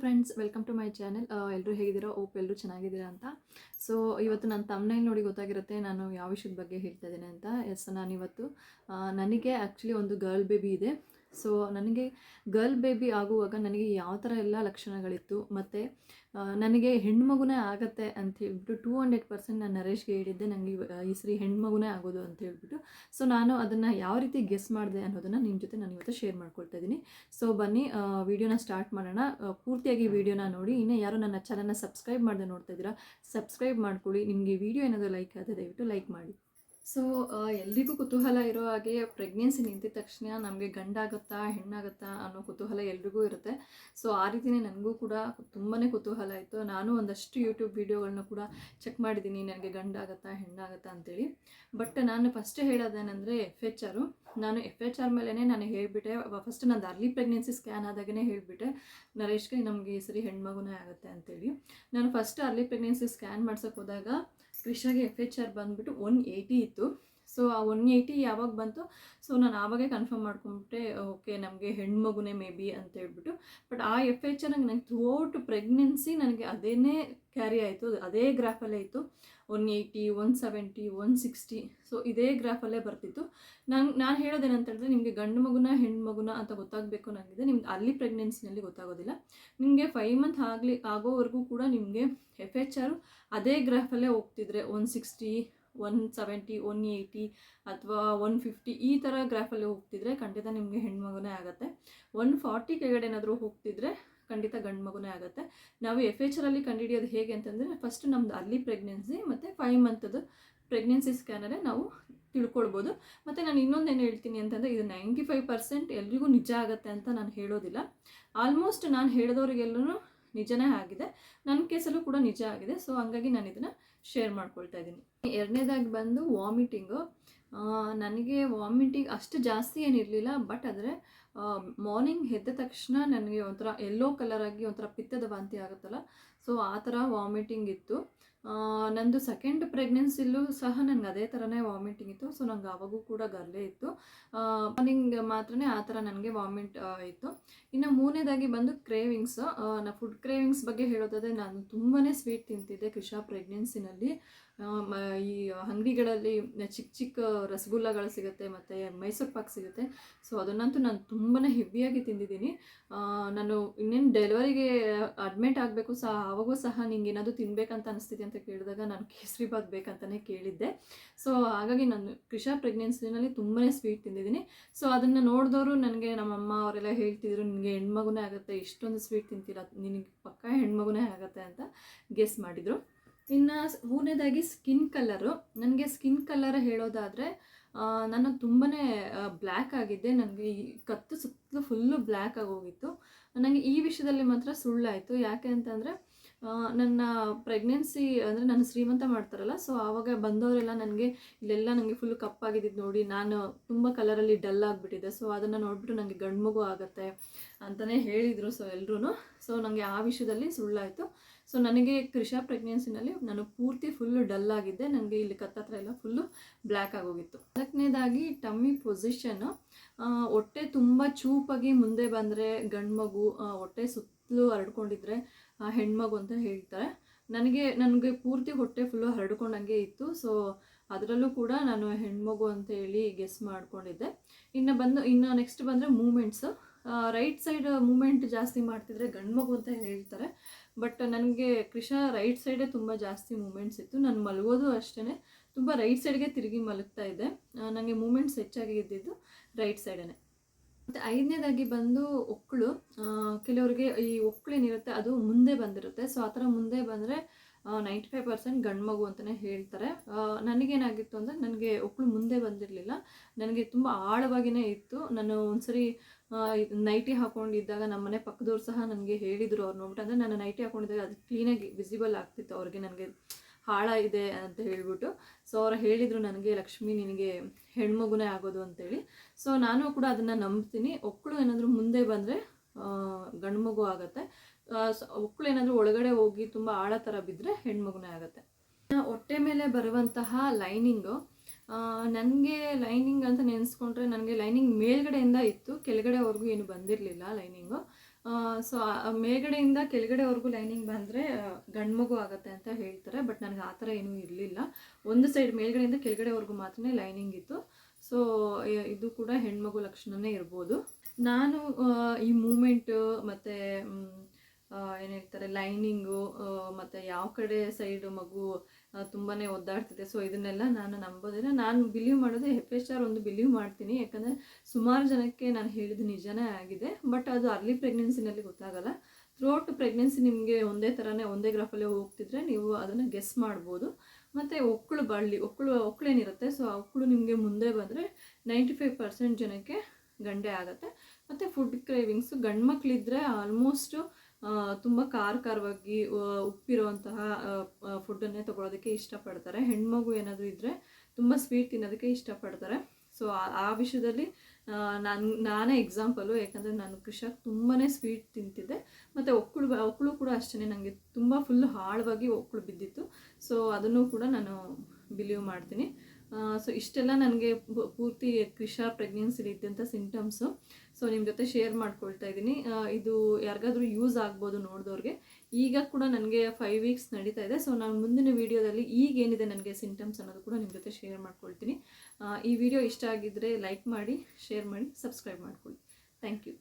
Friends, welcome to my channel. ಎಲ್ಲರೂ ಹೇಗಿದ್ದೀರೋ? ಓಪ್ ಎಲ್ಲರೂ ಚೆನ್ನಾಗಿದ್ದೀರಾ ಅಂತ. ಸೊ ಇವತ್ತು ನನ್ನ ತಮ್ನೈಲ್ ನೋಡಿ ಗೊತ್ತಾಗಿರುತ್ತೆ ನಾನು ಯಾವ ವಿಷಯದ ಬಗ್ಗೆ ಹೇಳ್ತಾ ಇದ್ದೀನಿ ಅಂತ. ನಾನಿವತ್ತು ನನಗೆ ಆ್ಯಕ್ಚುಲಿ ಒಂದು ಗರ್ಲ್ ಬೇಬಿ ಇದೆ. ಸೊ ನನಗೆ ಗರ್ಲ್ ಬೇಬಿ ಆಗುವಾಗ ನನಗೆ ಯಾವ ಥರ ಎಲ್ಲ ಲಕ್ಷಣಗಳಿತ್ತು, ಮತ್ತು ನನಗೆ ಹೆಣ್ಮಗುನೇ ಆಗುತ್ತೆ ಅಂತ ಹೇಳ್ಬಿಟ್ಟು 200% ನಾನು ನರೇಶ್ಗೆ ಹೇಳಿದ್ದೆ, ನನಗೆ ಈ ಸರಿ ಹೆಣ್ಮಗುನೇ ಆಗೋದು ಅಂತ ಹೇಳ್ಬಿಟ್ಟು. ಸೊ ನಾನು ಅದನ್ನು ಯಾವ ರೀತಿ ಗೆಸ್ ಮಾಡಿದೆ ಅನ್ನೋದನ್ನು ನಿಮ್ಮ ಜೊತೆ ನಾನು ಇವತ್ತು ಶೇರ್ ಮಾಡ್ಕೊಳ್ತಾ ಇದ್ದೀನಿ. ಸೊ ಬನ್ನಿ ವಿಡಿಯೋನ ಸ್ಟಾರ್ಟ್ ಮಾಡೋಣ. ಪೂರ್ತಿಯಾಗಿ ವಿಡಿಯೋನ ನೋಡಿ. ಇನ್ನೂ ಯಾರು ನನ್ನ ಚಾನಲ್ನ ಸಬ್ಸ್ಕ್ರೈಬ್ ಮಾಡದೆ ನೋಡ್ತಾ ಇದ್ದೀರಾ, ಸಬ್ಸ್ಕ್ರೈಬ್ ಮಾಡ್ಕೊಳ್ಳಿ. ನಿಮಗೆ ವಿಡಿಯೋ ಏನಾದರೂ ಲೈಕ್ ಆದರೆ ದಯವಿಟ್ಟು ಲೈಕ್ ಮಾಡಿ. ಸೊ ಎಲ್ರಿಗೂ ಕುತೂಹಲ ಇರೋ ಹಾಗೆ ಪ್ರೆಗ್ನೆನ್ಸಿ ನಿಂತಿದ ತಕ್ಷಣ ನಮಗೆ ಗಂಡಾಗುತ್ತಾ ಹೆಣ್ಣಾಗುತ್ತಾ ಅನ್ನೋ ಕುತೂಹಲ ಎಲ್ರಿಗೂ ಇರುತ್ತೆ. ಸೊ ಆ ರೀತಿಯೇ ನನಗೂ ಕೂಡ ತುಂಬಾ ಕುತೂಹಲ ಇತ್ತು. ನಾನು ಒಂದಷ್ಟು ಯೂಟ್ಯೂಬ್ ವೀಡಿಯೋಗಳನ್ನ ಕೂಡ ಚೆಕ್ ಮಾಡಿದ್ದೀನಿ, ನನಗೆ ಗಂಡಾಗುತ್ತಾ ಹೆಣ್ಣಾಗುತ್ತಾ ಅಂತೇಳಿ. ಬಟ್ ನಾನು ಫಸ್ಟ್ ಹೇಳೋದೇನೆಂದರೆ FHR. ನಾನು FHR ಮೇಲೇ ನಾನು ಹೇಳಿಬಿಟ್ಟೆ. ಫಸ್ಟ್ ನಂದು ಅರ್ಲಿ ಪ್ರೆಗ್ನೆನ್ಸಿ ಸ್ಕ್ಯಾನ್ ಆದಾಗೇ ಹೇಳಿಬಿಟ್ಟೆ ನರೇಶ್ಗೆ ನಮಗೆ ಈ ಸರಿ ಹೆಣ್ಮಗುನೇ ಆಗುತ್ತೆ ಅಂತೇಳಿ. ನಾನು ಫಸ್ಟ್ ಅರ್ಲಿ ಪ್ರೆಗ್ನೆನ್ಸಿ ಸ್ಕ್ಯಾನ್ ಮಾಡ್ಸೋಕೆ ಹೋದಾಗ ಕ್ರಿಷಾಗೆ FHR ಬಂದುಬಿಟ್ಟು 180 ಇತ್ತು. ಸೊ ಆ 180 ಯಾವಾಗ ಬಂತು, ಸೊ ನಾನು ಆವಾಗೇ ಕನ್ಫರ್ಮ್ ಮಾಡ್ಕೊಂಬಿಟ್ಟೆ, ಓಕೆ ನಮಗೆ ಹೆಣ್ಮಗುನೇ ಮೇ ಬಿ ಅಂತ ಹೇಳ್ಬಿಟ್ಟು. ಬಟ್ ಆ FHR ನನಗೆ ಥ್ರೂಔಟ್ ಪ್ರೆಗ್ನೆನ್ಸಿ ನನಗೆ ಅದೇನೇ ಕ್ಯಾರಿ ಆಯಿತು, ಅದೇ ಗ್ರಾಫಲ್ಲೇ ಇತ್ತು. 180, 170, 160. ಸೊ ಇದೇ ಗ್ರಾಫಲ್ಲೇ ಬರ್ತಿತ್ತು. ನಾನು ಹೇಳೋದೇನಂತ ಹೇಳಿದ್ರೆ, ನಿಮಗೆ ಗಂಡು ಮಗುನ ಹೆಣ್ಮಗುನ ಅಂತ ಗೊತ್ತಾಗಬೇಕು ನನಗಿದೆ, ನಿಮ್ಗೆ ಅಲ್ಲಿ ಪ್ರೆಗ್ನೆನ್ಸಿನಲ್ಲಿ ಗೊತ್ತಾಗೋದಿಲ್ಲ. ನಿಮಗೆ 5 ಮಂತ್ ಆಗೋವರೆಗೂ ಕೂಡ ನಿಮಗೆ FHR ಅದೇ ಗ್ರಾಫಲ್ಲೇ ಹೋಗ್ತಿದ್ರೆ 160, 170, 180 ಅಥವಾ 150 ಈ ಥರ ಗ್ರಾಫಲ್ಲಿ ಹೋಗ್ತಿದ್ರೆ ಖಂಡಿತ ನಿಮಗೆ ಹೆಣ್ಮಗುನೇ ಆಗುತ್ತೆ. 140 ಕೆಳಗಡೆ ಏನಾದರೂ ಹೋಗ್ತಿದ್ರೆ ಖಂಡಿತ ಗಂಡು ಮಗುನೇ ಆಗುತ್ತೆ. ನಾವು FHRಲ್ಲಿ ಕಂಡುಹಿಡಿಯೋದು ಹೇಗೆ ಅಂತಂದರೆ, ಫಸ್ಟ್ ನಮ್ಮದು ಅರ್ಲಿ ಪ್ರೆಗ್ನೆನ್ಸಿ ಮತ್ತು 5 ಮಂತದ್ದು ಪ್ರೆಗ್ನೆನ್ಸಿ ಸ್ಕ್ಯಾನಲ್ಲೇ ನಾವು ತಿಳ್ಕೊಳ್ಬೋದು. ಮತ್ತು ನಾನು ಇನ್ನೊಂದೇನು ಹೇಳ್ತೀನಿ ಅಂತಂದರೆ, ಇದು 95% ಎಲ್ರಿಗೂ ನಿಜ ಆಗುತ್ತೆ ಅಂತ ನಾನು ಹೇಳೋದಿಲ್ಲ. ಆಲ್ಮೋಸ್ಟ್ ನಾನು ಹೇಳಿದವ್ರಿಗೆಲ್ಲೂ ನಿಜನೇ ಆಗಿದೆ, ನನ್ನ ಕೇಸಲ್ಲೂ ಕೂಡ ನಿಜ ಆಗಿದೆ. ಸೊ ಹಂಗಾಗಿ ನಾನು ಇದನ್ನು ಶೇರ್ ಮಾಡ್ಕೊಳ್ತಾ ಇದ್ದೀನಿ. ಎರಡನೇದಾಗಿ ಬಂದು ವಾಮಿಟಿಂಗು. ನನಗೆ ವಾಮಿಟಿಂಗ್ ಅಷ್ಟು ಜಾಸ್ತಿ ಏನಿರಲಿಲ್ಲ, ಬಟ್ ಆದರೆ ಮಾರ್ನಿಂಗ್ ಎದ್ದ ತಕ್ಷಣ ನನಗೆ ಒಂಥರ ಯೆಲ್ಲೋ ಕಲರಾಗಿ ಒಂಥರ ಪಿತ್ತದ ವಾಂತಿ ಆಗುತ್ತಲ್ಲ, ಸೊ ಆ ಥರ ವಾಮಿಟಿಂಗ್ ಇತ್ತು. ನಂದು ಸೆಕೆಂಡ್ ಪ್ರೆಗ್ನೆನ್ಸಿಲೂ ಸಹ ನನಗೆ ಅದೇ ಥರನೇ ವಾಮಿಟಿಂಗ್ ಇತ್ತು. ಸೊ ನಂಗೆ ಆವಾಗೂ ಕೂಡ ಗರ್ಲೆ ಇತ್ತು. ಮಾರ್ನಿಂಗ್ ಮಾತ್ರ ಆ ಥರ ನನಗೆ ವಾಮಿಟ್ ಇತ್ತು. ಇನ್ನು ಮೂರನೇದಾಗಿ ಬಂದು ಕ್ರೇವಿಂಗ್ಸ್. ನಾನು ಫುಡ್ ಕ್ರೇವಿಂಗ್ಸ್ ಬಗ್ಗೆ ಹೇಳೋದಾದರೆ, ನಾನು ತುಂಬಾ ಸ್ವೀಟ್ ತಿಂತಿದ್ದೆ ಕ್ರಿಷಾ ಪ್ರೆಗ್ನೆನ್ಸಿನಲ್ಲಿ. ಈ ಅಂಗಡಿಗಳಲ್ಲಿ ಚಿಕ್ಕ ಚಿಕ್ಕ ರಸಗುಲ್ಲಗಳು ಸಿಗುತ್ತೆ ಮತ್ತು ಮೈಸೂರು ಪಾಕ್ ಸಿಗುತ್ತೆ. ಸೊ ಅದನ್ನಂತೂ ನಾನು ತುಂಬಾ ಹೆವಿಯಾಗಿ ತಿಂದಿದ್ದೀನಿ. ನಾನು ಇನ್ನೇನು ಡೆಲಿವರಿಗೆ ಅಡ್ಮಿಟ್ ಆಗಬೇಕು ಆವಾಗೂ ಸಹ ನಿಂಗೆ ಏನಾದರೂ ತಿನ್ನಬೇಕಂತ ಅನಿಸ್ತಿದೆ ಅಂತ ಕೇಳಿದಾಗ ನಾನು ಕೇಸರಿ ಬಾತ್ ಬೇಕಂತಲೇ ಕೇಳಿದ್ದೆ. ಸೊ ಹಾಗಾಗಿ ನಾನು ಕ್ರಿಷಾ ಪ್ರೆಗ್ನೆನ್ಸಿನಲ್ಲಿ ತುಂಬಾ ಸ್ವೀಟ್ ತಿಂದಿದ್ದೀನಿ. ಸೊ ಅದನ್ನು ನೋಡಿದವರು ನನಗೆ, ನಮ್ಮಮ್ಮ ಅವರೆಲ್ಲ ಹೇಳ್ತಿದ್ರು, ನಿನಗೆ ಹೆಣ್ಮಗುನೇ ಆಗುತ್ತೆ, ಇಷ್ಟೊಂದು ಸ್ವೀಟ್ ತಿಂತೀರ, ನಿನಗೆ ಪಕ್ಕ ಹೆಣ್ಮಗುನೇ ಆಗುತ್ತೆ ಅಂತ ಗೆಸ್ ಮಾಡಿದರು. ಇನ್ನು ಮೂರನೇದಾಗಿ ಸ್ಕಿನ್ ಕಲರು. ನನಗೆ ಸ್ಕಿನ್ ಕಲರ್ ಹೇಳೋದಾದರೆ, ನಾನು ತುಂಬಾ ಬ್ಲ್ಯಾಕ್ ಆಗಿದ್ದೆ. ನನಗೆ ಈ ಕತ್ತು ಸುತ್ತಲೂ ಫುಲ್ಲು ಬ್ಲ್ಯಾಕ್ ಆಗೋಗಿತ್ತು. ನನಗೆ ಈ ವಿಷಯದಲ್ಲಿ ಮಾತ್ರ ಸುಳ್ಳಾಯಿತು. ಯಾಕೆ ಅಂತಂದರೆ, ನನ್ನ ಪ್ರೆಗ್ನೆನ್ಸಿ ಅಂದರೆ ನಾನು ಶ್ರೀಮಂತ ಮಾಡ್ತಾರಲ್ಲ, ಸೊ ಆವಾಗ ಬಂದವರೆಲ್ಲ ನನಗೆ ಇಲ್ಲೆಲ್ಲ ನನಗೆ ಫುಲ್ಲು ಕಪ್ಪಾಗಿದ್ದು ನೋಡಿ ನಾನು ತುಂಬ ಕಲರಲ್ಲಿ ಡಲ್ ಆಗಿಬಿಟ್ಟಿದ್ದೆ. ಸೊ ಅದನ್ನು ನೋಡಿಬಿಟ್ಟು ನನಗೆ ಗಂಡು ಮಗು ಆಗುತ್ತೆ ಅಂತಲೇ ಹೇಳಿದರು ಸೊ ಎಲ್ಲರೂ. ಸೊ ನನಗೆ ಆ ವಿಷಯದಲ್ಲಿ ಸುಳ್ಳಾಯಿತು. ಸೊ ನನಗೆ ಕ್ರಿಷಾ ಪ್ರೆಗ್ನೆನ್ಸಿನಲ್ಲಿ ನಾನು ಪೂರ್ತಿ ಫುಲ್ಲು ಡಲ್ ಆಗಿದ್ದೆ. ನನಗೆ ಇಲ್ಲಿ ಕತ್ತತ್ರ ಎಲ್ಲ ಫುಲ್ಲು ಬ್ಲ್ಯಾಕ್ ಆಗೋಗಿತ್ತು. ನಾಲ್ಕನೇದಾಗಿ ಟಮ್ಮಿ ಪೊಸಿಷನ್ನು. ಹೊಟ್ಟೆ ತುಂಬ ಚೂಪಾಗಿ ಮುಂದೆ ಬಂದರೆ ಗಂಡು ಮಗು, ಹೊಟ್ಟೆ ಸುತ್ತಲೂ ಹರಡ್ಕೊಂಡಿದ್ರೆ ಹೆಣ್ಮಗು ಅಂತ ಹೇಳ್ತಾರೆ. ನನಗೆ ಪೂರ್ತಿ ಹೊಟ್ಟೆ ಫುಲ್ಲು ಹರಡ್ಕೊಂಡಂಗೆ ಇತ್ತು. ಸೊ ಅದರಲ್ಲೂ ಕೂಡ ನಾನು ಹೆಣ್ಮಗು ಅಂತ ಹೇಳಿ ಗೆಸ್ ಮಾಡ್ಕೊಂಡಿದ್ದೆ. ಇನ್ನು ನೆಕ್ಸ್ಟ್ ಬಂದರೆ ಮೂಮೆಂಟ್ಸು. ರೈಟ್ ಸೈಡ್ ಮೂಮೆಂಟ್ ಜಾಸ್ತಿ ಮಾಡ್ತಿದ್ರೆ ಗಂಡು ಮಗು ಅಂತ ಹೇಳ್ತಾರೆ. ಬಟ್ ನನಗೆ ಕ್ರಿಷಾ ರೈಟ್ ಸೈಡೇ ತುಂಬ ಜಾಸ್ತಿ ಮೂಮೆಂಟ್ಸ್ ಇತ್ತು. ನಾನು ಮಲಗೋದು ಅಷ್ಟೇ ತುಂಬ ರೈಟ್ ಸೈಡ್ಗೆ ತಿರುಗಿ ಮಲಗ್ತಾ ಇದ್ದೆ. ನನಗೆ ಮೂಮೆಂಟ್ಸ್ ಹೆಚ್ಚಾಗಿ ಇದ್ದಿದ್ದು ರೈಟ್ ಸೈಡೇ. ಮತ್ತು ಐದನೇದಾಗಿ ಬಂದು ಒಕ್ಕಳು. ಕೆಲವರಿಗೆ ಈ ಒಕ್ಕಳೇನಿರುತ್ತೆ ಅದು ಮುಂದೆ ಬಂದಿರುತ್ತೆ. ಸೊ ಆ ಥರ ಮುಂದೆ ಬಂದರೆ 95% ಗಂಡು ಮಗು ಅಂತಲೇ ಹೇಳ್ತಾರೆ. ನನಗೇನಾಗಿತ್ತು ಅಂದರೆ, ನನಗೆ ಒಕ್ಕಳು ಮುಂದೆ ಬಂದಿರಲಿಲ್ಲ, ನನಗೆ ತುಂಬ ಆಳವಾಗಿಯೇ ಇತ್ತು. ನಾನು ಒಂದ್ಸರಿ ನೈಟಿ ಹಾಕ್ಕೊಂಡಿದ್ದಾಗ ನಮ್ಮನೆ ಪಕ್ಕದವ್ರು ಸಹ ನನಗೆ ಹೇಳಿದರು, ಅವ್ರು ನೋಡ್ಬಿಟ್ಟು. ಅಂದರೆ ನಾನು ನೈಟಿ ಹಾಕ್ಕೊಂಡಿದ್ದಾಗ ಅದು ಕ್ಲೀನಾಗಿ ವಿಸಿಬಲ್ ಆಗ್ತಿತ್ತು ಅವ್ರಿಗೆ, ನನಗೆ ಆಳ ಇದೆ ಅಂತ ಹೇಳ್ಬಿಟ್ಟು. ಸೊ ಅವ್ರು ಹೇಳಿದರು ನನಗೆ, ಲಕ್ಷ್ಮಿ ನಿನಗೆ ಹೆಣ್ಮಗುನೇ ಆಗೋದು ಅಂತೇಳಿ. ಸೊ ನಾನು ಕೂಡ ಅದನ್ನು ನಂಬ್ತೀನಿ. ಒಕ್ಕಳು ಏನಾದರೂ ಮುಂದೆ ಬಂದರೆ ಗಂಡು ಮಗು ಆಗುತ್ತೆ. ಒಕ್ಕಳು ಏನಾದರೂ ಒಳಗಡೆ ಹೋಗಿ ತುಂಬ ಆಳ ಥರ ಬಿದ್ದರೆ ಹೆಣ್ಮಗುನೇ ಆಗುತ್ತೆ. ಹೊಟ್ಟೆ ಮೇಲೆ ಬರುವಂತಹ ಲೈನಿಂಗು. ನನಗೆ ಲೈನಿಂಗ್ ಅಂತ ನೆನೆಸ್ಕೊಂಡ್ರೆ, ನನಗೆ ಲೈನಿಂಗ್ ಮೇಲ್ಗಡೆಯಿಂದ ಇತ್ತು, ಕೆಳಗಡೆವರೆಗೂ ಏನು ಬಂದಿರಲಿಲ್ಲ ಲೈನಿಂಗು. ಸೊ ಮೇಲ್ಗಡೆಯಿಂದ ಕೆಳಗಡೆವರೆಗೂ ಲೈನಿಂಗ್ ಬಂದರೆ ಗಂಡು ಮಗು ಆಗುತ್ತೆ ಅಂತ ಹೇಳ್ತಾರೆ. ಬಟ್ ನನಗೆ ಆ ಥರ ಏನೂ ಇರಲಿಲ್ಲ. ಒಂದು ಸೈಡ್ ಮೇಲ್ಗಡೆಯಿಂದ ಕೆಳಗಡೆವರೆಗೂ ಮಾತ್ರ ಲೈನಿಂಗ್ ಇತ್ತು. ಸೊ ಇದು ಕೂಡ ಹೆಣ್ಮಗು ಲಕ್ಷಣನೇ ಇರ್ಬೋದು. ನಾನು ಈ ಮೂಮೆಂಟು ಮತ್ತು ಏನು ಹೇಳ್ತಾರೆ ಲೈನಿಂಗು ಮತ್ತು ಯಾವ ಕಡೆ ಸೈಡು ಮಗು ತುಂಬಾ ಒದ್ದಾಡ್ತಿದೆ, ಸೊ ಇದನ್ನೆಲ್ಲ ನಾನು ನಂಬೋದಿಲ್ಲ. ನಾನು ಬಿಲೀವ್ ಮಾಡೋದು FHR ಒಂದು ಬಿಲೀವ್ ಮಾಡ್ತೀನಿ. ಯಾಕಂದರೆ ಸುಮಾರು ಜನಕ್ಕೆ ನಾನು ಹೇಳಿದ್ದು ನಿಜನೇ ಆಗಿದೆ. ಬಟ್ ಅದು ಅರ್ಲಿ ಪ್ರೆಗ್ನೆನ್ಸಿನಲ್ಲಿ ಗೊತ್ತಾಗಲ್ಲ. ಥ್ರೂಔಟ್ ಪ್ರೆಗ್ನೆನ್ಸಿ ನಿಮಗೆ ಒಂದೇ ಥರನೇ ಒಂದೇ ಗ್ರಾಫಲ್ಲೇ ಹೋಗ್ತಿದ್ರೆ ನೀವು ಅದನ್ನು ಗೆಸ್ ಮಾಡ್ಬೋದು. ಮತ್ತು ಒಕ್ಕಳೇನಿರುತ್ತೆ, ಸೊ ಆ ಒಕ್ಕಳು ನಿಮಗೆ ಮುಂದೆ ಬಂದರೆ 95% ಜನಕ್ಕೆ ಗಂಡೆ ಆಗುತ್ತೆ. ಮತ್ತು ಫುಡ್ ಕ್ರೇವಿಂಗ್ಸು ಗಂಡು ಮಕ್ಕಳಿದ್ರೆ ಆಲ್ಮೋಸ್ಟು ತುಂಬ ಖಾರವಾಗಿ ಉಪ್ಪಿರುವಂತಹ ಫುಡ್ಡನ್ನೇ ತೊಗೊಳೋದಕ್ಕೆ ಇಷ್ಟಪಡ್ತಾರೆ. ಹೆಣ್ಮಗು ಏನಾದರೂ ಇದ್ದರೆ ತುಂಬ ಸ್ವೀಟ್ ತಿನ್ನೋದಕ್ಕೆ ಇಷ್ಟಪಡ್ತಾರೆ. ಸೊ ಆ ವಿಷಯದಲ್ಲಿ ನಾನೇ ಎಕ್ಸಾಂಪಲು. ಯಾಕಂದರೆ ನಾನು ಕೃಷಕ್ ತುಂಬಾ ಸ್ವೀಟ್ ತಿಂತಿದ್ದೆ. ಮತ್ತು ಒಕ್ಕಳು ಕೂಡ ಅಷ್ಟೇ, ನನಗೆ ತುಂಬ ಫುಲ್ ಆಳವಾಗಿ ಒಕ್ಕಳು ಬಿದ್ದಿತ್ತು. ಸೊ ಅದನ್ನು ಕೂಡ ನಾನು ಬಿಲೀವ್ ಮಾಡ್ತೀನಿ. ಸೊ ಇಷ್ಟೆಲ್ಲ ನನಗೆ ಪೂರ್ತಿ ಪ್ರೆಗ್ನೆನ್ಸಿಲಿ ಇದ್ದಂಥ ಸಿಂಟಮ್ಸು. ಸೊ ನಿಮ್ಮ ಜೊತೆ ಶೇರ್ ಮಾಡ್ಕೊಳ್ತಾ ಇದ್ದೀನಿ. ಇದು ಯಾರಿಗಾದ್ರೂ ಯೂಸ್ ಆಗ್ಬೋದು ನೋಡಿದವ್ರಿಗೆ. ಈಗ ಕೂಡ ನನಗೆ 5 ವೀಕ್ಸ್ ನಡೀತಾ ಇದೆ. ಸೊ ನಾನು ಮುಂದಿನ ವೀಡಿಯೋದಲ್ಲಿ ಈಗೇನಿದೆ ನನಗೆ ಸಿಂಟಮ್ಸ್ ಅನ್ನೋದು ಕೂಡ ನಿಮ್ಮ ಜೊತೆ ಶೇರ್ ಮಾಡ್ಕೊಳ್ತೀನಿ. ಈ ವಿಡಿಯೋ ಇಷ್ಟ ಆಗಿದ್ದರೆ ಲೈಕ್ ಮಾಡಿ, ಶೇರ್ ಮಾಡಿ, ಸಬ್ಸ್ಕ್ರೈಬ್ ಮಾಡ್ಕೊಳ್ಳಿ. Thank you.